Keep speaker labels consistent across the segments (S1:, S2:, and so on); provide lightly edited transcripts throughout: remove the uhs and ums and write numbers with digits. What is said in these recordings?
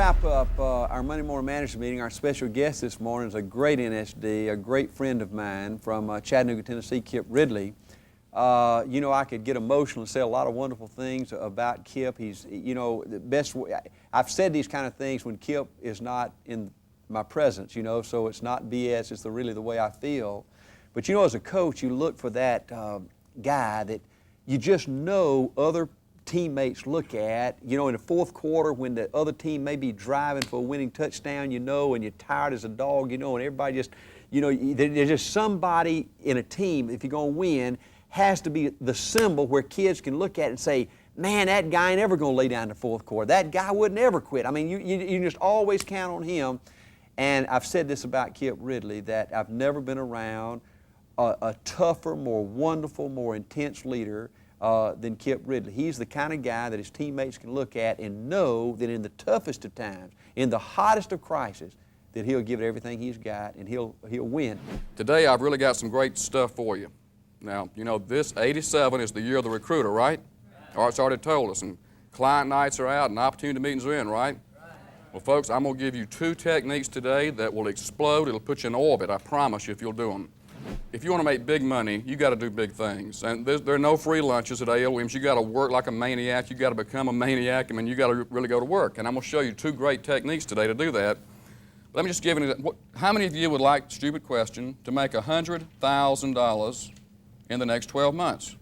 S1: wrap up our Monday morning managers meeting, our special guest this morning is a great NSD, a great friend of mine from Chattanooga, Tennessee, Kip Ridley. You know, I could get emotional and say a lot of wonderful things about Kip. He's, you know, the best way. I've said these kind of things when Kip is not in my presence, you know, so it's not BS, it's really the way I feel. But you know, as a coach, you look for that guy that you just know other teammates look at, you know, in the fourth quarter when the other team may be driving for a winning touchdown, you know, and you're tired as a dog, you know, and everybody just, you know, there's just somebody in a team, if you're going to win, has to be the symbol where kids can look at it and say, man, that guy ain't ever going to lay down in the fourth quarter. That guy wouldn't ever quit. I mean, you just always count on him. And I've said this about Kip Ridley, that I've never been around a tougher, more wonderful, more intense leader than Kip Ridley. He's the kind of guy that his teammates can look at and know that in the toughest of times, in the hottest of crises, that he'll give it everything he's got and he'll win.
S2: Today I've really got some great stuff for you. Now, you know, this 87 is the year of the recruiter, right? Art's already told us, and client nights are out and opportunity meetings are in, right? Well, folks, I'm going to give you 2 techniques today that will explode. It'll put you in orbit, I promise you, if you'll do them. If you want to make big money, you got to do big things. And there are no free lunches at A.L. Williams. You got to work like a maniac. You got to become a maniac. I mean, you got to really go to work. And I'm going to show you 2 great techniques today to do that. Let me just give you, how many of you would like, stupid question, to make $100,000 in the next 12 months?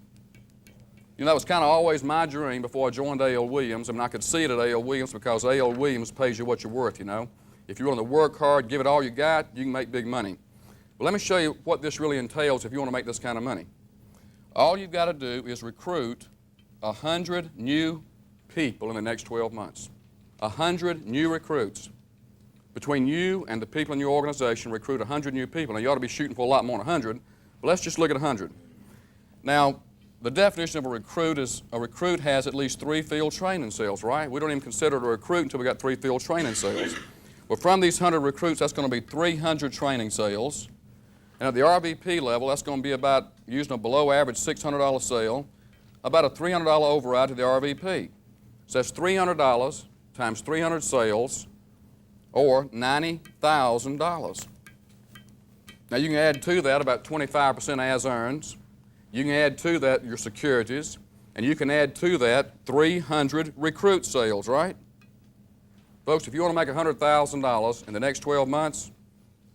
S2: You know, that was kind of always my dream before I joined A.L. Williams. I mean, I could see it at A.L. Williams because A.L. Williams pays you what you're worth, you know. If you're willing to work hard, give it all you got, you can make big money. Well, let me show you what this really entails if you want to make this kind of money. All you've got to do is recruit 100 new people in the next 12 months. 100 new recruits. Between you and the people in your organization, recruit 100 new people. Now, you ought to be shooting for a lot more than 100, but let's just look at 100. Now, the definition of a recruit is a recruit has at least 3 field training cells, right? We don't even consider it a recruit until we got 3 field training cells. Well, from these 100 recruits, that's going to be 300 training cells. And at the RVP level, that's going to be about, using a below average $600 sale, about a $300 override to the RVP. So that's $300 times 300 sales, or $90,000. Now you can add to that about 25% as earns. You can add to that your securities, and you can add to that 300 recruit sales, right? Folks, if you want to make $100,000 in the next 12 months,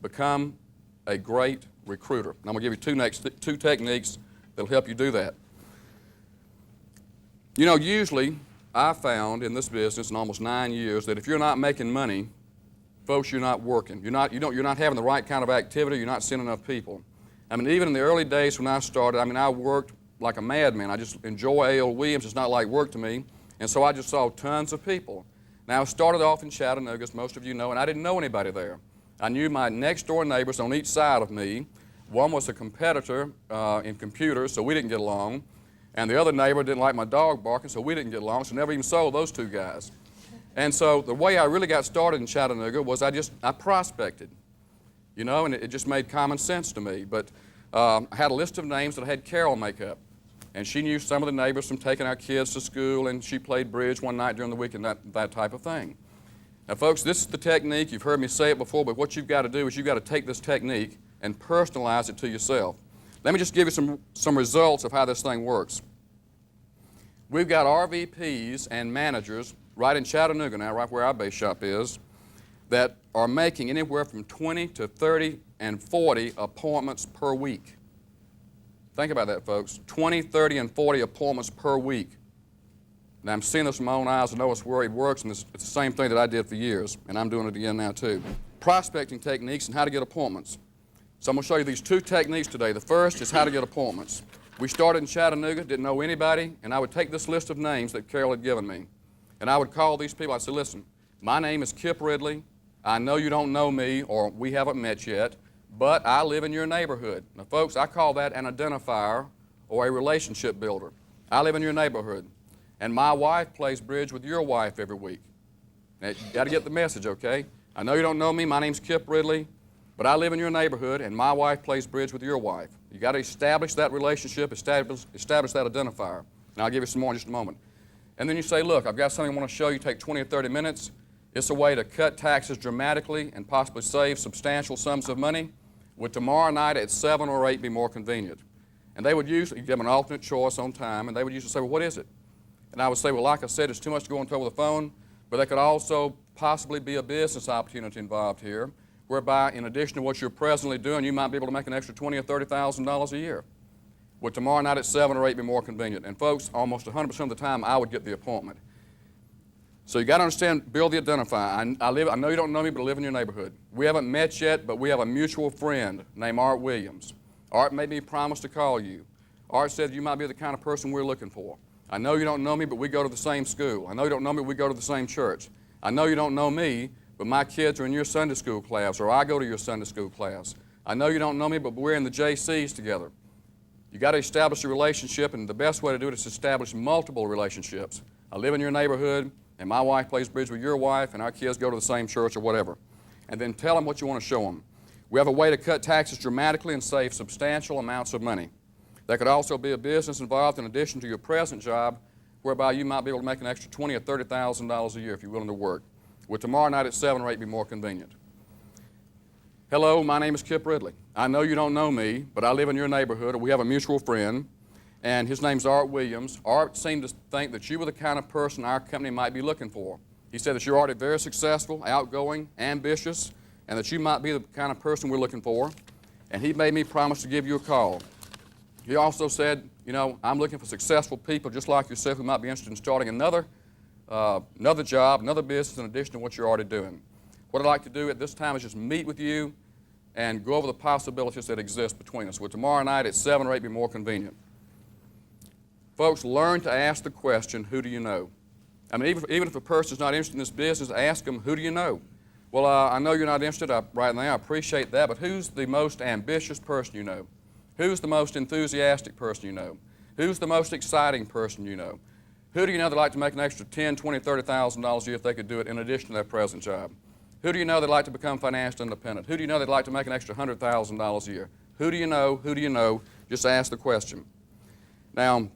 S2: become a great recruiter. And I'm going to give you 2 techniques that will help you do that. You know, usually I found in this business in almost 9 years that if you're not making money, folks, you're not working. You're not having the right kind of activity. You're not seeing enough people. I mean, even in the early days when I started, I mean, I worked like a madman. I just enjoy A.L. Williams. It's not like work to me. And so I just saw tons of people. Now, I started off in Chattanooga, as most of you know, and I didn't know anybody there. I knew my next-door neighbors on each side of me. One was a competitor in computers, so we didn't get along. And the other neighbor didn't like my dog barking, so we didn't get along, so never even saw those 2 guys. And so the way I really got started in Chattanooga was I prospected, you know, and it just made common sense to me. But I had a list of names that I had Carol make up. And she knew some of the neighbors from taking our kids to school, and she played bridge one night during the week and that type of thing. Now, folks, this is the technique. You've heard me say it before, but what you've got to do is you've got to take this technique and personalize it to yourself. Let me just give you some results of how this thing works. We've got RVPs and managers right in Chattanooga now, right where our base shop is, that are making anywhere from 20 to 30 and 40 appointments per week. Think about that, folks. 20, 30, and 40 appointments per week. Now, I'm seeing this with my own eyes. I know it's where it works, and it's the same thing that I did for years, and I'm doing it again now, too. Prospecting techniques and how to get appointments. So I'm going to show you these 2 techniques today. The first is how to get appointments. We started in Chattanooga, didn't know anybody, and I would take this list of names that Carol had given me, and I would call these people. I'd say, listen, my name is Kip Ridley. I know you don't know me, or we haven't met yet, but I live in your neighborhood. Now, folks, I call that an identifier or a relationship builder. I live in your neighborhood, and my wife plays bridge with your wife every week. Now, you got to get the message, okay? I know you don't know me. My name's Kip Ridley, but I live in your neighborhood, and my wife plays bridge with your wife. You got to establish that relationship, establish that identifier, and I'll give you some more in just a moment. And then you say, look, I've got something I want to show you. Take 20 or 30 minutes. It's a way to cut taxes dramatically and possibly save substantial sums of money. Would tomorrow night at 7 or 8 be more convenient? And they would usually give an alternate choice on time, and they would usually say, well, what is it? And I would say, well, like I said, it's too much to go into over the phone, but there could also possibly be a business opportunity involved here, whereby in addition to what you're presently doing, you might be able to make an extra $20,000 or $30,000 a year. Would tomorrow night at 7 or 8 be more convenient? And folks, almost 100% of the time, I would get the appointment. So you got to understand, build the identifier. I know you don't know me, but I live in your neighborhood. We haven't met yet, but we have a mutual friend named Art Williams. Art made me promise to call you. Art said you might be the kind of person we're looking for. I know you don't know me, but we go to the same school. I know you don't know me, but we go to the same church. I know you don't know me, but my kids are in your Sunday school class, or I go to your Sunday school class. I know you don't know me, but we're in the JCs together. You got to establish a relationship, and the best way to do it is to establish multiple relationships. I live in your neighborhood, and my wife plays bridge with your wife, and our kids go to the same church or whatever. And then tell them what you want to show them. We have a way to cut taxes dramatically and save substantial amounts of money. There could also be a business involved in addition to your present job, whereby you might be able to make an extra $20,000 or $30,000 a year if you're willing to work. Would tomorrow night at 7 or 8 be more convenient? Hello, my name is Kip Ridley. I know you don't know me, but I live in your neighborhood, and we have a mutual friend, and his name's Art Williams. Art seemed to think that you were the kind of person our company might be looking for. He said that you're already very successful, outgoing, ambitious, and that you might be the kind of person we're looking for, and he made me promise to give you a call. He also said, you know, I'm looking for successful people just like yourself who might be interested in starting another job, another business in addition to what you're already doing. What I'd like to do at this time is just meet with you and go over the possibilities that exist between us. Would tomorrow night at 7 or 8 be more convenient? Folks, learn to ask the question, who do you know? I mean, even if a person's not interested in this business, ask them, who do you know? Well, I know you're not interested right now. I appreciate that, but who's the most ambitious person you know? Who's the most enthusiastic person you know? Who's the most exciting person you know? Who do you know that'd like to make an extra $10,000, $20,000, $30,000 a year if they could do it in addition to their present job? Who do you know that'd like to become financially independent? Who do you know that'd like to make an extra $100,000 a year? Who do you know? Who do you know? Just ask the question. Now,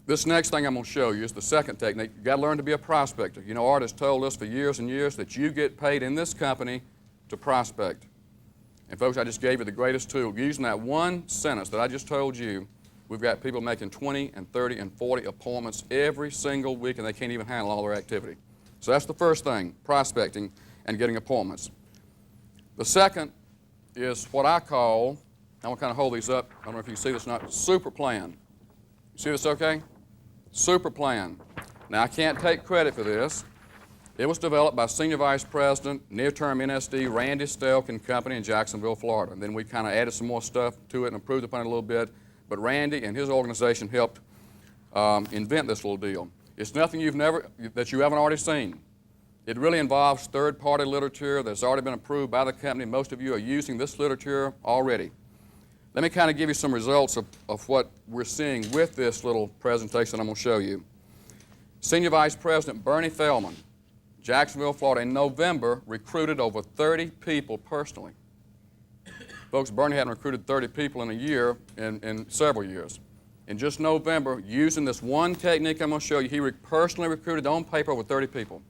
S2: this next thing I'm going to show you is the second technique. You've got to learn to be a prospector. You know, Art has told us for years and years that you get paid in this company to prospect. And folks, I just gave you the greatest tool. Using that one sentence that I just told you, we've got people making 20 and 30 and 40 appointments every single week, and they can't even handle all their activity. So that's the first thing, prospecting and getting appointments. The second is what I call, I'm going to kind of hold these up. I don't know if you can see this or not, super plan. You see this okay? Super plan. Now, I can't take credit for this. It was developed by Senior Vice President, near-term NSD, Randy Stelk and Company in Jacksonville, Florida. And then we kind of added some more stuff to it and improved upon it a little bit. But Randy and his organization helped invent this little deal. It's nothing that you haven't already seen. It really involves third-party literature that's already been approved by the company. Most of you are using this literature already. Let me kind of give you some results of what we're seeing with this little presentation I'm going to show you. Senior Vice President Bernie Feldman, Jacksonville, Florida, in November, recruited over 30 people personally. Folks, Bernie hadn't recruited 30 people in a year, in several years. In just November, using this one technique I'm going to show you, he personally recruited on paper over 30 people.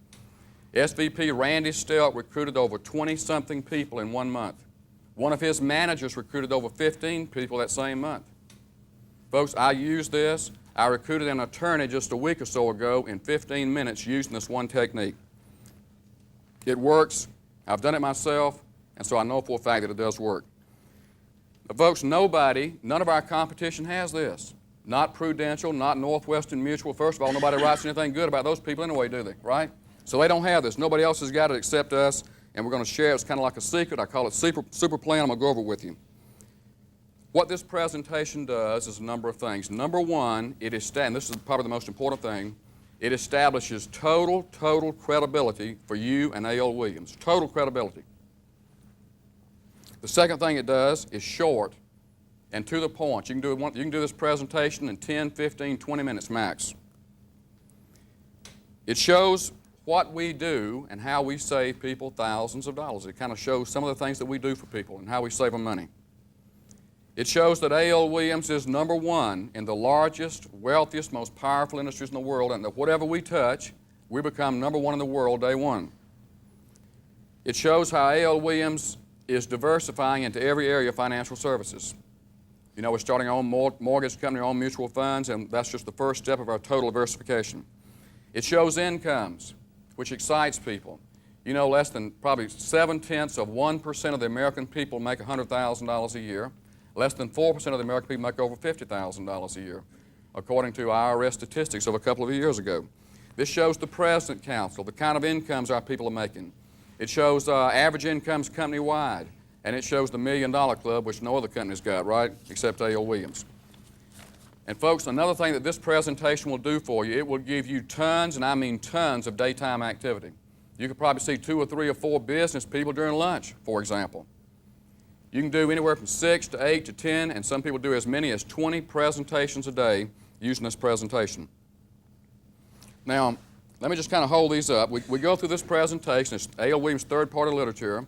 S2: SVP Randy Stelk recruited over 20-something people in 1 month. One of his managers recruited over 15 people that same month. Folks, I used this. I recruited an attorney just a week or so ago in 15 minutes using this one technique. It works. I've done it myself, and so I know for a fact that it does work. But folks, none of our competition has this. Not Prudential, not Northwestern Mutual. First of all, nobody writes anything good about those people anyway, do they? Right? So they don't have this. Nobody else has got it except us, and we're going to share it. It's kind of like a secret. I call it super plan. I'm going to go over it with you. What this presentation does is a number of things. Number one, and this is probably the most important thing, it establishes total credibility for you and A.L. Williams. Total credibility. The second thing it does is short and to the point. You can do this presentation in 10, 15, 20 minutes max. It shows what we do and how we save people thousands of dollars. It kind of shows some of the things that we do for people and how we save them money. It shows that A.L. Williams is number one in the largest, wealthiest, most powerful industries in the world, and that whatever we touch, we become number one in the world day one. It shows how A.L. Williams is diversifying into every area of financial services. You know, we're starting our own mortgage company, our own mutual funds, and that's just the first step of our total diversification. It shows incomes, which excites people. You know, less than probably 0.7% of the American people make $100,000 a year. Less than 4% of the American people make over $50,000 a year, according to IRS statistics of a couple of years ago. This shows the President Council, the kind of incomes our people are making. It shows average incomes company-wide, and it shows the $1 Million Club, which no other company's got, right, except A.L. Williams. And folks, another thing that this presentation will do for you, it will give you tons, and I mean tons, of daytime activity. You could probably see 2 or 3 or 4 business people during lunch, for example. You can do anywhere from 6 to 8 to 10, and some people do as many as 20 presentations a day using this presentation. Now, let me just kind of hold these up. We go through this presentation. It's A.L. Williams' third-party literature,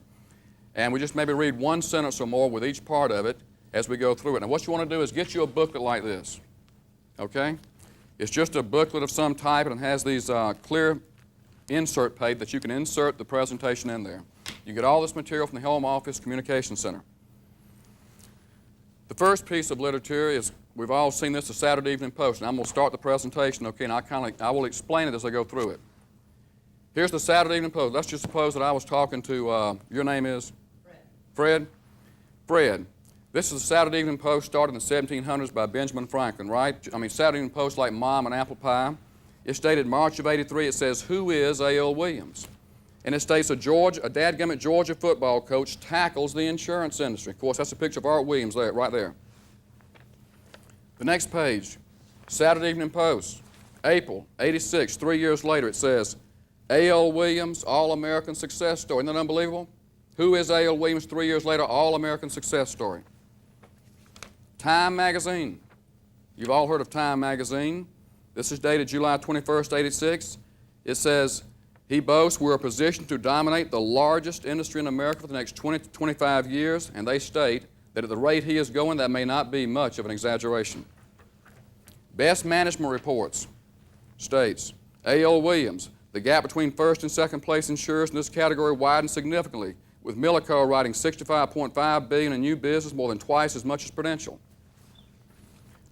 S2: and we just maybe read one sentence or more with each part of it as we go through it. Now, what you want to do is get you a booklet like this, okay? It's just a booklet of some type, and it has these clear insert page that you can insert the presentation in there. You get all this material from the Home Office Communication Center. The first piece of literature is, we've all seen this, the Saturday Evening Post, and I'm going to start the presentation, okay, and I will explain it as I go through it. Here's the Saturday Evening Post. Let's just suppose that I was talking to, your name is? Fred. Fred. This is the Saturday Evening Post, started in the 1700s by Benjamin Franklin, right? I mean, Saturday Evening Post like Mom and Apple Pie. It's dated March of '83. It says, "Who is A.L. Williams?" And it states a dadgummit Georgia football coach tackles the insurance industry. Of course, that's a picture of Art Williams there, right there. The next page, Saturday Evening Post, April '86, 3 years later, it says, A.L. Williams, All-American Success Story. Isn't that unbelievable? Who is A.L. Williams? 3 years later, All-American Success Story. Time Magazine. You've all heard of Time Magazine. This is dated July 21st, '86. It says, he boasts we're positioned to dominate the largest industry in America for the next 20 to 25 years, and they state that at the rate he is going, that may not be much of an exaggeration. Best Management Reports states, A.L. Williams, the gap between first and second place insurers in this category widened significantly, with Millico writing $65.5 billion in new business, more than twice as much as Prudential.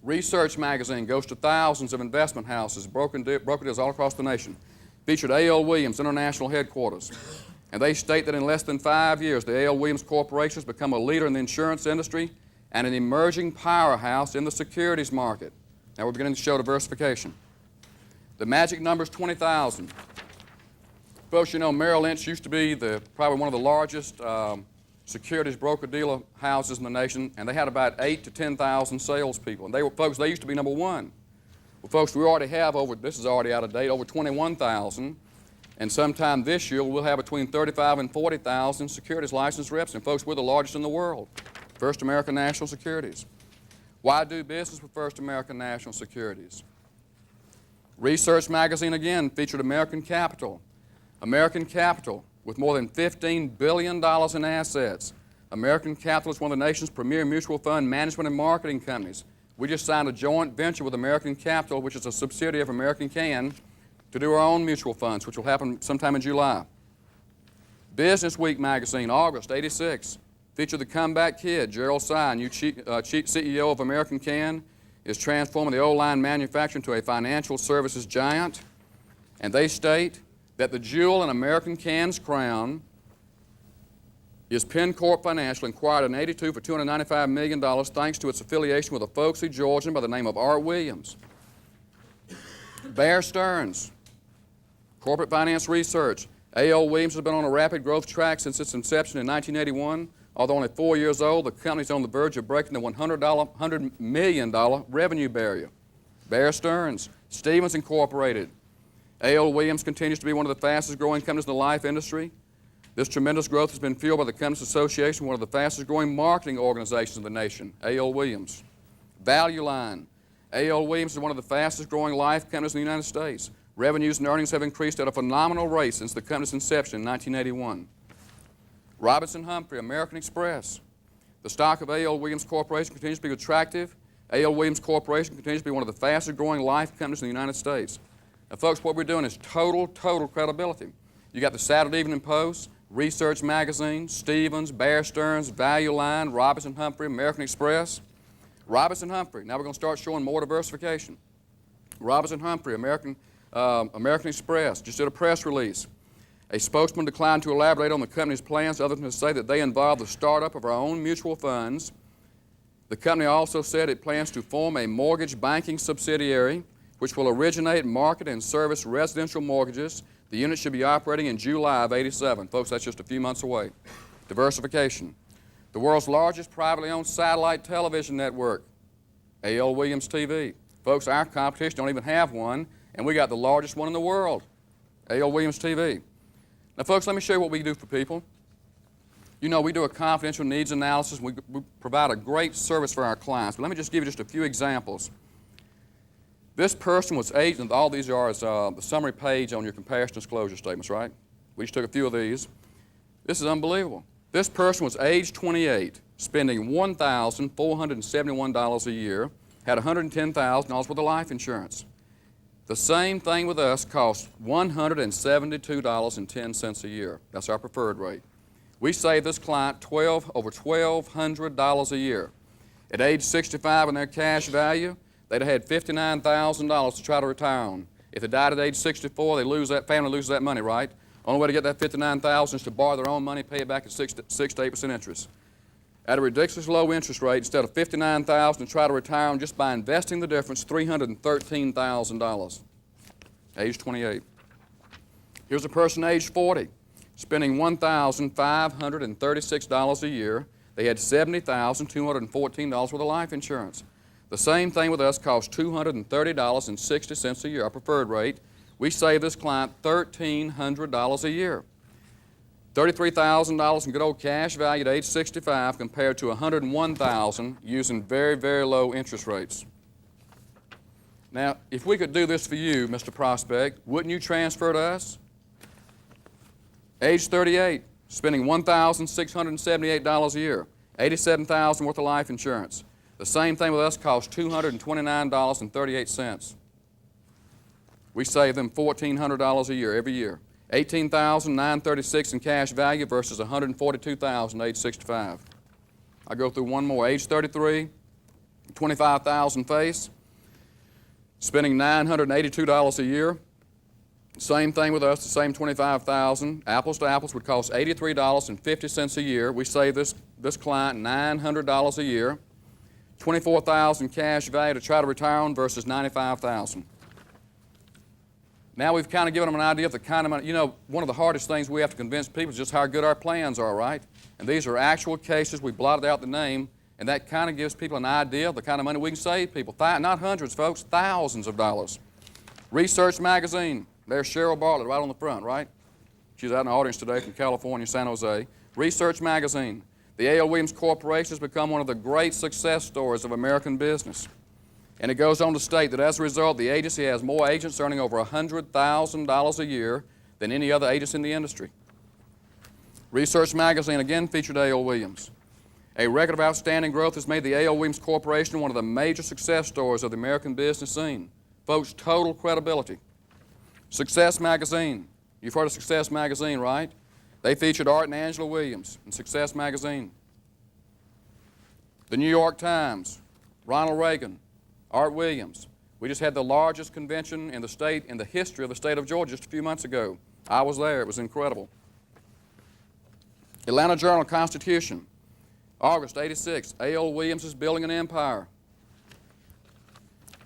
S2: Research Magazine goes to thousands of investment houses, broker deals all across the nation. Featured A.L. Williams International Headquarters. And they state that in less than 5 years, the A.L. Williams Corporation has become a leader in the insurance industry and an emerging powerhouse in the securities market. Now we're beginning to show diversification. The magic number is 20,000. Folks, you know, Merrill Lynch used to be probably one of the largest securities broker-dealer houses in the nation, and they had about 8,000 to 10,000 salespeople. And they used to be number one. Well, folks, we already have this is already out of date, over 21,000. And sometime this year, we'll have between 35,000 and 40,000 securities licensed reps. And folks, we're the largest in the world. First American National Securities. Why do business with First American National Securities? Research Magazine, again, featured American Capital. American Capital, with more than $15 billion in assets. American Capital is one of the nation's premier mutual fund management and marketing companies. We just signed a joint venture with American Capital, which is a subsidiary of American Can, to do our own mutual funds, which will happen sometime in July. Business Week magazine, August '86, featured the comeback kid, Gerald Sy, new CEO of American Can, is transforming the old line manufacturing to a financial services giant. And they state that the jewel in American Can's crown is PenCorp Financial, acquired in '82 for $295 million thanks to its affiliation with a folksy Georgian by the name of Art Williams. Bear Stearns, Corporate Finance Research. A.L. Williams has been on a rapid growth track since its inception in 1981. Although only 4 years old, the company is on the verge of breaking the $100 million revenue barrier. Bear Stearns, Stevens Incorporated. A.L. Williams continues to be one of the fastest growing companies in the life industry. This tremendous growth has been fueled by the Companies Association, one of the fastest growing marketing organizations in the nation, A.L. Williams. Value Line. A.L. Williams is one of the fastest growing life companies in the United States. Revenues and earnings have increased at a phenomenal rate since the company's inception in 1981. Robinson Humphrey, American Express. The stock of A.L. Williams Corporation continues to be attractive. A.L. Williams Corporation continues to be one of the fastest growing life companies in the United States. Now, folks, what we're doing is total credibility. You got the Saturday Evening Post, Research Magazine, Stevens, Bear Stearns, Value Line, Robinson Humphrey, American Express. Robinson Humphrey, now we're going to start showing more diversification. Robinson Humphrey, American Express, just did a press release. A spokesman declined to elaborate on the company's plans other than to say that they involve the startup of our own mutual funds. The company also said it plans to form a mortgage banking subsidiary which will originate, market, and service residential mortgages. The unit should be operating in July of '87. Folks, that's just a few months away. Diversification. The world's largest privately owned satellite television network, A.L. Williams TV. Folks, our competition don't even have one, and we got the largest one in the world, A.L. Williams TV. Now, folks, let me show you what we do for people. You know, we do a confidential needs analysis. We provide a great service for our clients. But let me just give you just a few examples. This person was aged, and all these are is the summary page on your comparison disclosure statements, right? We just took a few of these. This is unbelievable. This person was age 28, spending $1,471 a year, had $110,000 worth of life insurance. The same thing with us costs $172.10 a year. That's our preferred rate. We save this client over $1,200 a year. At age 65 in their cash value, they'd have had $59,000 to try to retire on. If they died at age 64, family loses that money, right? Only way to get that $59,000 is to borrow their own money, pay it back at 6 to 8% interest. At a ridiculously low interest rate, instead of $59,000 to try to retire on just by investing the difference, $313,000, age 28. Here's a person age 40, spending $1,536 a year. They had $70,214 worth of life insurance. The same thing with us costs $230.60 a year, our preferred rate. We save this client $1,300 a year. $33,000 in good old cash value at age 65 compared to $101,000 using very, very low interest rates. Now, if we could do this for you, Mr. Prospect, wouldn't you transfer to us? Age 38, spending $1,678 a year, $87,000 worth of life insurance. The same thing with us costs $229.38. We save them $1,400 a year every year. $18,936 in cash value versus $142,000 age 65. I'll go through one more. Age 33, $25,000 face, spending $982 a year. Same thing with us, the same $25,000. Apples to apples would cost $83.50 a year. We save this client $900 a year. $24,000 cash value to try to retire on versus $95,000. Now we've kind of given them an idea of the kind of money. You know, one of the hardest things we have to convince people is just how good our plans are, right? And these are actual cases. We blotted out the name, and that kind of gives people an idea of the kind of money we can save people. Not hundreds, folks, thousands of dollars. Research Magazine. There's Cheryl Bartlett right on the front, right? She's out in the audience today from California, San Jose. Research Magazine. The A.L. Williams Corporation has become one of the great success stories of American business. And it goes on to state that as a result, the agency has more agents earning over $100,000 a year than any other agency in the industry. Research Magazine again featured A.L. Williams. A record of outstanding growth has made the A.L. Williams Corporation one of the major success stories of the American business scene. Folks, total credibility. Success Magazine. You've heard of Success Magazine, right? They featured Art and Angela Williams in Success Magazine. The New York Times, Ronald Reagan, Art Williams. We just had the largest convention in the history of the state of Georgia just a few months ago. I was there. It was incredible. Atlanta Journal-Constitution, August '86. A.L. Williams is building an empire.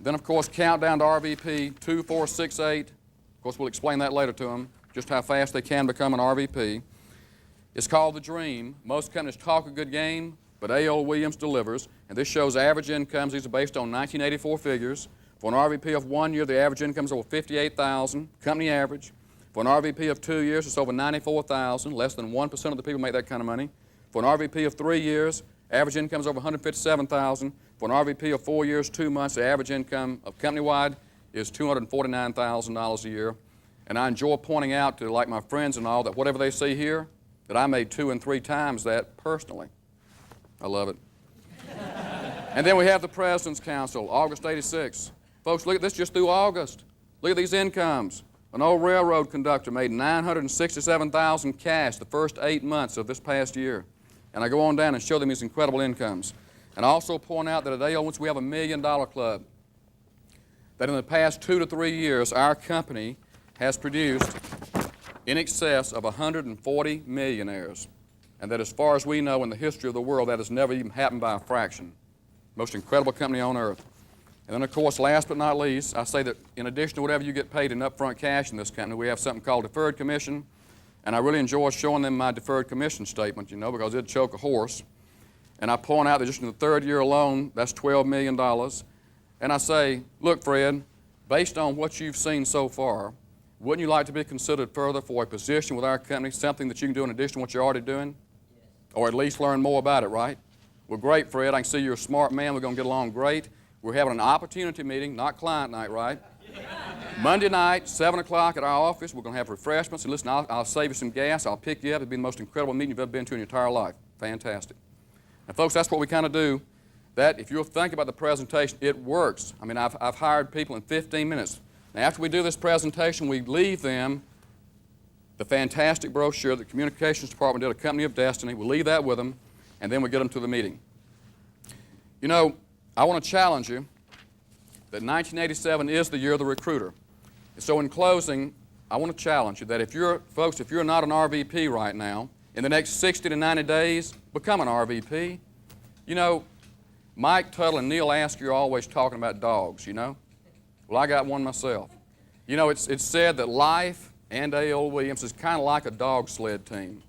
S2: Then, of course, countdown to RVP 2468. Of course, we'll explain that later to them, just how fast they can become an RVP. It's called The Dream. Most companies talk a good game, but A.L. Williams delivers, and this shows average incomes. These are based on 1984 figures. For an RVP of 1 year, the average income is over $58,000, company average. For an RVP of 2 years, it's over $94,000. Less than 1% of the people make that kind of money. For an RVP of 3 years, average income is over $157,000. For an RVP of 4 years, 2 months, the average income of company-wide is $249,000 a year. And I enjoy pointing out to, like, my friends and all, that whatever they see here, that I made 2 and 3 times that personally. I love it. And then we have the President's Council, August '86. Folks, look at this just through August. Look at these incomes. An old railroad conductor made $967,000 cash the first 8 months of this past year. And I go on down and show them these incredible incomes. And I also point out that at AO, we have a $1 million club. That in the past 2 to 3 years, our company has produced in excess of 140 millionaires. And that as far as we know in the history of the world, that has never even happened by a fraction. Most incredible company on earth. And then, of course, last but not least, I say that in addition to whatever you get paid in upfront cash in this company, we have something called deferred commission. And I really enjoy showing them my deferred commission statement, you know, because it'd choke a horse. And I point out that just in the third year alone, that's $12 million. And I say, look, Fred, based on what you've seen so far, wouldn't you like to be considered further for a position with our company, something that you can do in addition to what you're already doing? Yes. Or at least learn more about it, right? Well, great, Fred. I can see you're a smart man. We're going to get along great. We're having an opportunity meeting, not client night, right? Monday night, 7 o'clock at our office. We're going to have refreshments. And listen, I'll save you some gas. I'll pick you up. It'll be the most incredible meeting you've ever been to in your entire life. Fantastic. And folks, that's what we kind of do. That, if you'll think about the presentation, it works. I mean, I've hired people in 15 minutes. Now, after we do this presentation, we leave them the fantastic brochure that the Communications Department did, A Company of Destiny. We leave that with them, and then we get them to the meeting. You know, I want to challenge you that 1987 is the year of the recruiter. So in closing, I want to challenge you that if you're not an RVP right now, in the next 60 to 90 days, become an RVP. You know, Mike Tuttle and Neil Askew are always talking about dogs, you know. Well, I got one myself. You know, it's said that life and A.L. Williams is kind of like a dog sled team.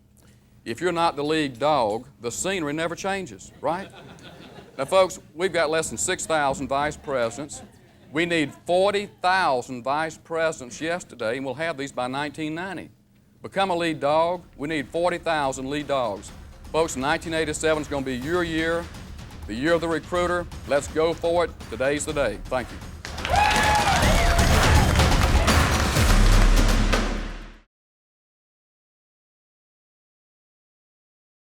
S2: If you're not the lead dog, the scenery never changes, right? Now, folks, we've got less than 6,000 vice presidents. We need 40,000 vice presidents yesterday, and we'll have these by 1990. Become a lead dog. We need 40,000 lead dogs. Folks, 1987 is going to be your year, the year of the recruiter. Let's go for it. Today's the day. Thank you.